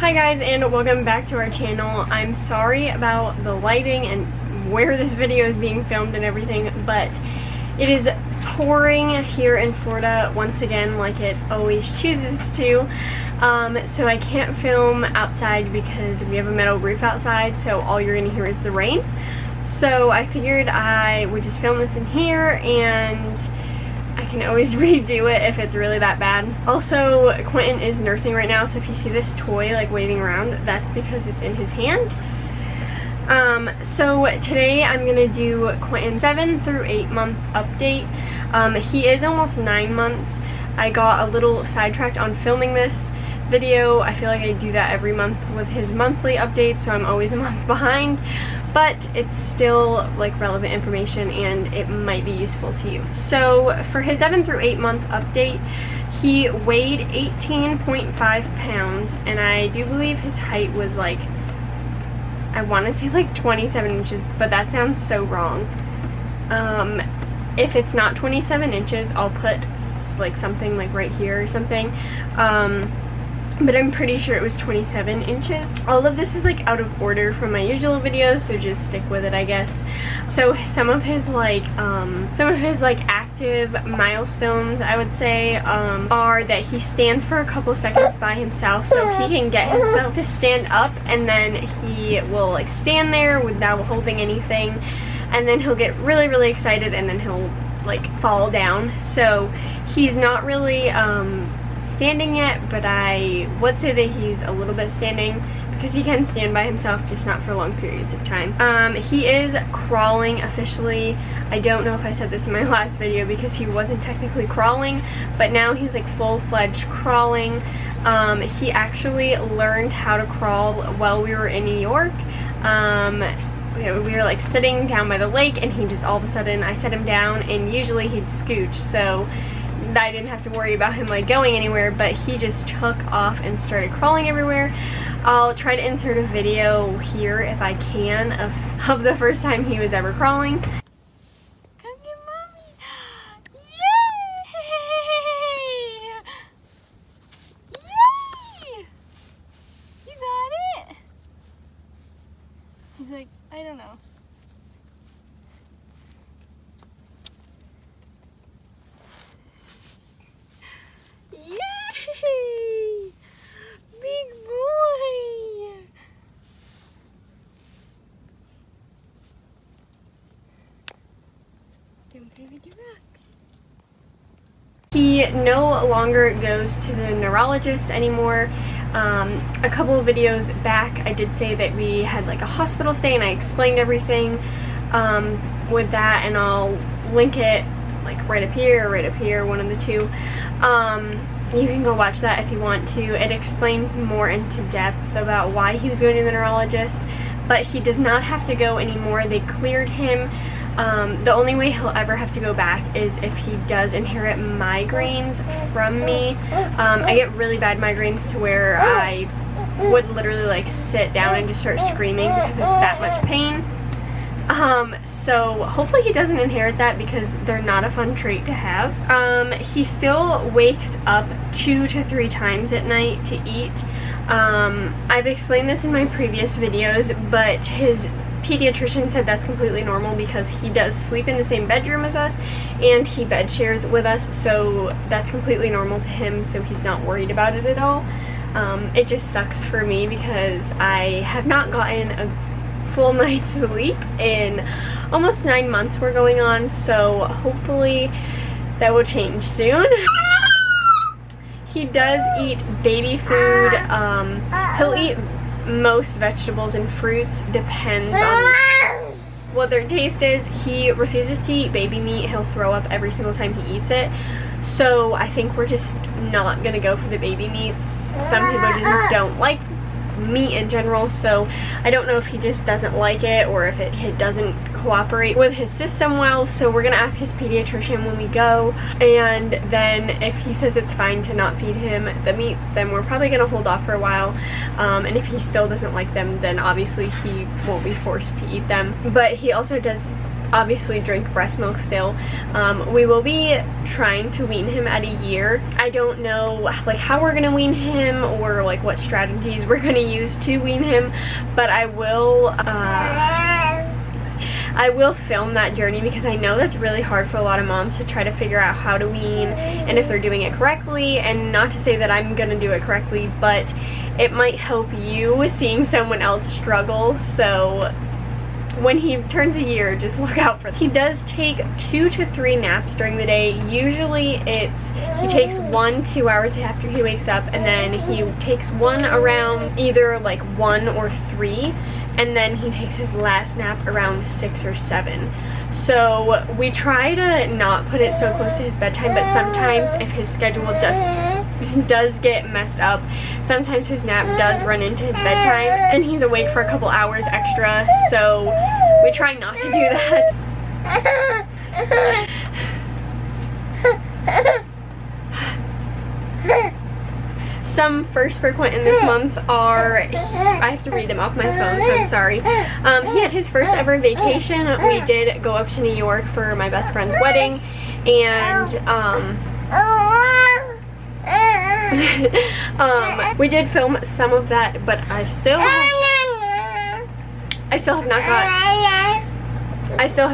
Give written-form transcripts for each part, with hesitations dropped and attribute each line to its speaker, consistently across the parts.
Speaker 1: Hi guys, and welcome back to our channel. I'm sorry about the lighting and where this video is being filmed and everything, but it is pouring here in Florida once again, like it always chooses to. So I can't film outside because we have a metal roof outside, so all you're gonna hear is the rain. So I figured I would just film this in here, and I can always redo it if it's really that bad. Also, Quenton is nursing right now, so if you see this toy like waving around, that's because it's in his hand. So today I'm gonna do Quenton's 7 through 8 month update. He is almost 9 months. I got a little sidetracked on filming this video. I feel like I do that every month with his monthly updates, so I'm always a month behind. But it's still like relevant information and it might be useful to you. So for his 7 through 8 month update, he weighed 18.5 pounds, and I do believe his height was like, I want to say like 27 inches, but that sounds so wrong. If it's not 27 inches, I'll put like something like right here or something. But I'm pretty sure it was 27 inches. All of this is like out of order from my usual videos, so just stick with it, I guess. So some of his active milestones, I would say, are that he stands for a couple seconds by himself, so he can get himself to stand up, and then he will like stand there without holding anything, and then he'll get really, really excited, and then he'll like fall down. So he's not really standing yet, but I would say that he's a little bit standing because he can stand by himself, just not for long periods of time. He is crawling officially. I don't know if I said this in my last video because he wasn't technically crawling, but now he's like full-fledged crawling. He actually learned how to crawl while we were in New York. We were like sitting down by the lake, and he just all of a sudden, I set him down, and usually he'd scooch, so I didn't have to worry about him like going anywhere, but he just took off and started crawling everywhere. I'll try to insert a video here if I can of the first time he was ever crawling. Come get mommy! Yay! Yay! You got it? He's like, I don't know. Yay! Big boy! Don't play with your rocks. He no longer goes to the neurologist anymore. A couple of videos back I did say that we had like a hospital stay, and I explained everything with that, and I'll link it like right up here, one of the two. You can go watch that if you want to. It explains more into depth about why he was going to the neurologist, but he does not have to go anymore. They cleared him. The only way he'll ever have to go back is if he does inherit migraines from me. I get really bad migraines to where I would literally like sit down and just start screaming because it's that much pain. So hopefully he doesn't inherit that because they're not a fun trait to have. He still wakes up 2 to 3 times at night to eat. I've explained this in my previous videos, but his pediatrician said that's completely normal because he does sleep in the same bedroom as us, and he bed shares with us, so that's completely normal to him, so he's not worried about it at all. It just sucks for me because I have not gotten a full night's sleep in almost 9 months we're going on, so hopefully that will change soon. He does eat baby food. He'll eat most vegetables and fruits, depends on what their taste is. He refuses to eat baby meat. He'll throw up every single time he eats it, so I think we're just not gonna go for the baby meats. Some people just don't like meat in general, so I don't know if he just doesn't like it or if it doesn't cooperate with his system well, so we're gonna ask his pediatrician when we go, and then if he says it's fine to not feed him the meats, then we're probably gonna hold off for a while, and if he still doesn't like them, then obviously he won't be forced to eat them. But he also does obviously drink breast milk still. We will be trying to wean him at a year. I don't know like how we're gonna wean him or like what strategies we're gonna use to wean him, but I will film that journey because I know that's really hard for a lot of moms to try to figure out how to wean and if they're doing it correctly. And not to say that I'm gonna do it correctly, but it might help you seeing someone else struggle. So when he turns a year, just look out for that. He does take 2 to 3 naps during the day. Usually he takes 1-2 hours after he wakes up, and then he takes one around either like 1 or 3, and then he takes his last nap around 6 or 7. So we try to not put it so close to his bedtime, but sometimes if his schedule just does get messed up, sometimes his nap does run into his bedtime and he's awake for a couple hours extra, so we try not to do that. Some firsts for Quenton this month are, I have to read them off my phone, so I'm sorry. He had his first ever vacation. We did go up to New York for my best friend's wedding, and we did film some of that, but I still have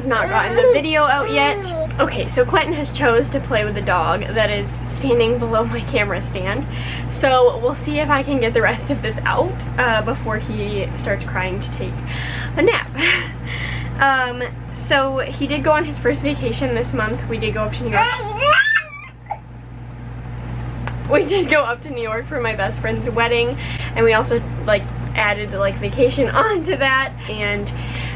Speaker 1: not gotten the video out yet. Okay, so Quenton has chose to play with the dog that is standing below my camera stand. So we'll see if I can get the rest of this out before he starts crying to take a nap. So he did go on his first vacation this month. We did go up to New York. We did go up to New York for my best friend's wedding, and we also like added like vacation onto that, and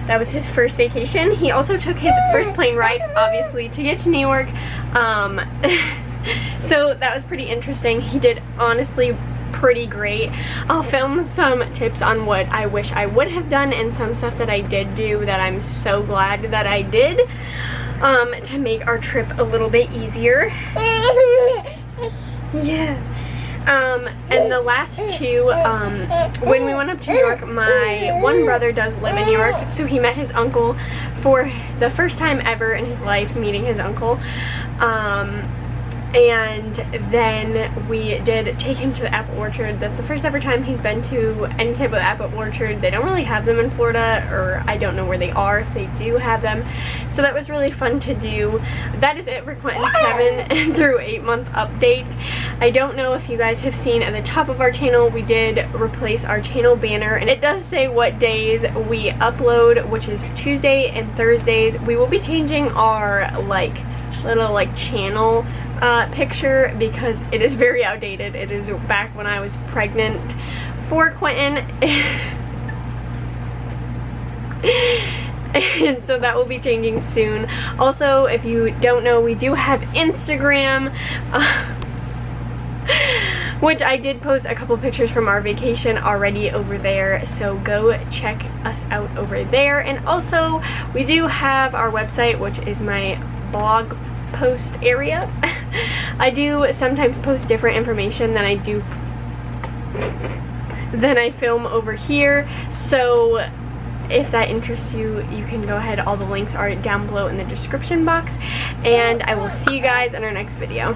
Speaker 1: that was his first vacation. He also took his first plane ride, obviously, to get to New York. So that was pretty interesting. He did honestly pretty great. I'll film some tips on what I wish I would have done and some stuff that I did do that I'm so glad that I did to make our trip a little bit easier. Yeah. And the last two, when we went up to New York, my one brother does live in New York, so he met his uncle for the first time ever in his life, meeting his uncle. And then we did take him to the apple orchard. That's the first ever time he's been to any type of apple orchard. They don't really have them in Florida, or I don't know where they are if they do have them. So that was really fun to do. That is it for Quenton's 7 through 8 month update. I don't know if you guys have seen at the top of our channel, we did replace our channel banner, and it does say what days we upload, which is Tuesday and Thursdays. We will be changing our little channel picture because it is very outdated. It is back when I was pregnant for Quenton. And so that will be changing soon. Also, if you don't know, we do have Instagram, which I did post a couple pictures from our vacation already over there, so go check us out over there. And also, we do have our website, which is my blog post area. I do sometimes post different information than I film over here, so if that interests you, you can go ahead. All the links are down below in the description box, and I will see you guys in our next video.